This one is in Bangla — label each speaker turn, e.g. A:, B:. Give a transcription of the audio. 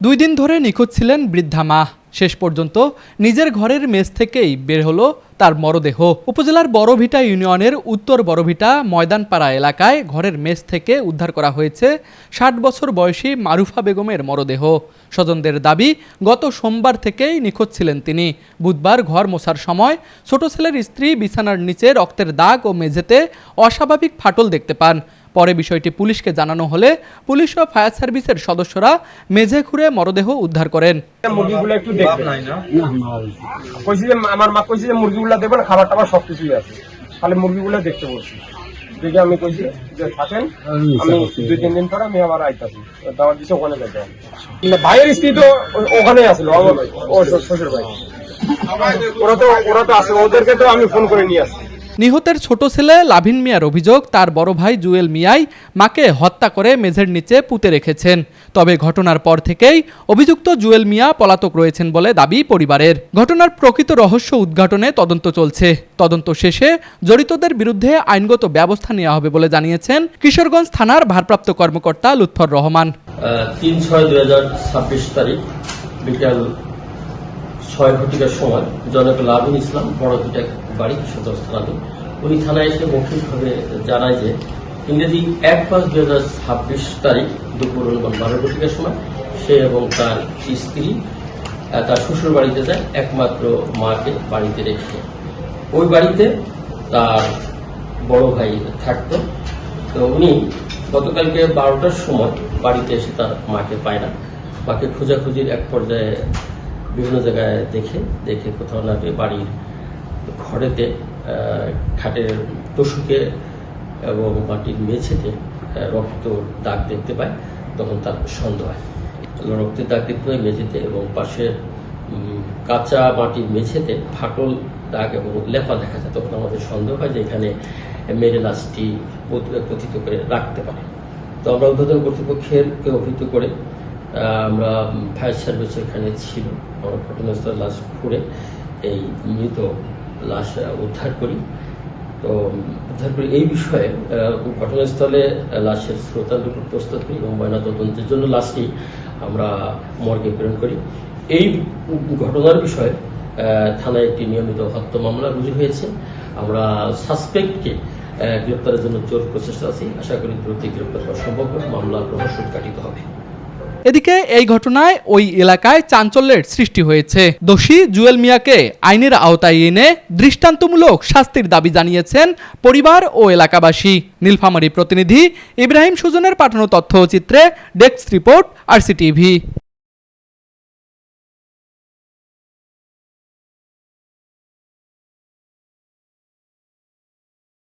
A: 2 দিন ধরে নিখোঁজ ছিলেন বৃদ্ধা মা। শেষ পর্যন্ত নিজের ঘরের মেস থেকেই বের হলো তার মরদেহ। উপজেলার বড়ভিটা ইউনিয়নের উত্তর বড়ভিটা ময়দানপাড়া এলাকায় ঘরের মেস থেকে উদ্ধার করা হয়েছে 60 বছর বয়সী মারুফা বেগমের মরদেহ। স্বজনদের দাবি, গত সোমবার থেকেই নিখোঁজ ছিলেন তিনি। বুধবার ঘর মোছার সময় ছোট ছেলের স্ত্রী বিছানার নিচে রক্তের দাগ ও মেঝেতে অস্বাভাবিক ফাটল দেখতে পান। পরে বিষয়টি পুলিশকে জানানো হলে পুলিশ ও ফায়ার সার্ভিসের সদস্যরা মেঝে খুঁড়ে মরদেহ উদ্ধার করেন।
B: মুরগিগুলো একটু দেখবেন। কইছি যে আমার মা কইছে যে মুরগিগুলো দেখবেন, খাবার টাবার সবকিছুই আছে, খালি মুরগিগুলো দেখতে বলছি। দেখে আমি কইছি যে থাকেন, আমি 2-3 দিন পরে আমি আবার আইতাছি, দাওয়াত দিছে ওখানে যাইতে। ভাইয়ের স্ত্রী তো ওখানেই আসলো, আমার ও শ্বশুর ভাই, ওরা তো আছে, ওদেরকে তো আমি ফোন করে নিয়ে আসছি।
A: নিহতের ছোট ছেলে লাভিন মিয়ার অভিযোগ, তার বড় ভাই জুয়েল মিয়াই মাকে হত্যা করে মেঝের নিচে পুঁতে রেখেছেন। তবে ঘটনার পর থেকেই অভিযুক্ত জুয়েল মিয়া পলাতক রয়েছেন বলে দাবি পরিবারের। ঘটনার প্রকৃত রহস্য উদ্ঘাটনে তদন্ত চলছে। তদন্ত শেষে জড়িতদের বিরুদ্ধে আইনগত ব্যবস্থা নেওয়া হবে বলে জানিয়েছেন কিশোরগঞ্জ থানার ভারপ্রাপ্ত কর্মকর্তা লুৎফর রহমান।
C: 3/6/2026 তারিখ বিকাল 6 ঘটিকার সময় জনক লাভিন ইসলাম বড়ভিটা বাড়ি কিশোরগঞ্জ থানাতে উনি থানায় এসে মৌখিকভাবে জানায় যে ইংরেজি 1/5/2026 তারিখ দুপুর 12 ঘটিকার সময় সে এবং তার স্ত্রী তার শ্বশুর বাড়িতে যায়, একমাত্র মাকে বাড়িতে রেখে। ওই বাড়িতে তার বড় ভাই থাকতো। তো উনি গতকালকে 12টার সময় বাড়িতে এসে তার মাকে পায় না। মাকে খোঁজাখুঁজির এক পর্যায়ে বিভিন্ন জায়গায় দেখে কোথাও না পেয়ে বাড়ির ঘরেতে খাটের তোষকে এবং মাটির মেঝেতে রক্ত দাগ দেখতে পায়। তখন তার সন্দেহ হয়, রক্তের দাগ দেখতে পায় মেঝেতে এবং পাশে কাঁচা মাটির মেঝেতে ফাটল দাগ এবং লেপা দেখা যায়। তখন আমাদের সন্দেহ হয় যে এখানে মেরে লাশটি কথিত করে রাখতে পারে। তো আমরা উদ্বোধন কর্তৃপক্ষকে অভিহিত করে আমরা ফায়ার সার্ভিস এখানে ছিল, আমরা ঘটনাস্থলে লাশ খুঁড়ে এই মৃত লাশ উদ্ধার করি। এই বিষয়ে ঘটনাস্থলে লাশের শ্রোতার দুটো প্রস্তুত করি এবং ময়নাতদন্তের জন্য লাশটি আমরা মর্গে প্রেরণ করি। এই ঘটনার বিষয়ে থানায় একটি নিয়মিত হত্যা মামলা রুজু হয়েছে। আমরা সাসপেক্টকে গ্রেপ্তারের জন্য জোর প্রচেষ্টা আছি। আশা করি দ্রুত গ্রেপ্তার করা সম্ভব হবে, মামলার রহস্য উদ্ঘাটিত হবে।
A: এদিকে এই ঘটনায় ওই এলাকায় চাঞ্চল্যের সৃষ্টি হয়েছে। দোষী জুয়েল মিয়াকে আইনের আওতায় এনে দৃষ্টান্তমূলক শাস্তির দাবি জানিয়েছেন পরিবার ও এলাকাবাসী। নীলফামারী প্রতিনিধি ইব্রাহিম সুজনের পাঠানো তথ্যচিত্রে ডেস্ক রিপোর্ট, RCTV।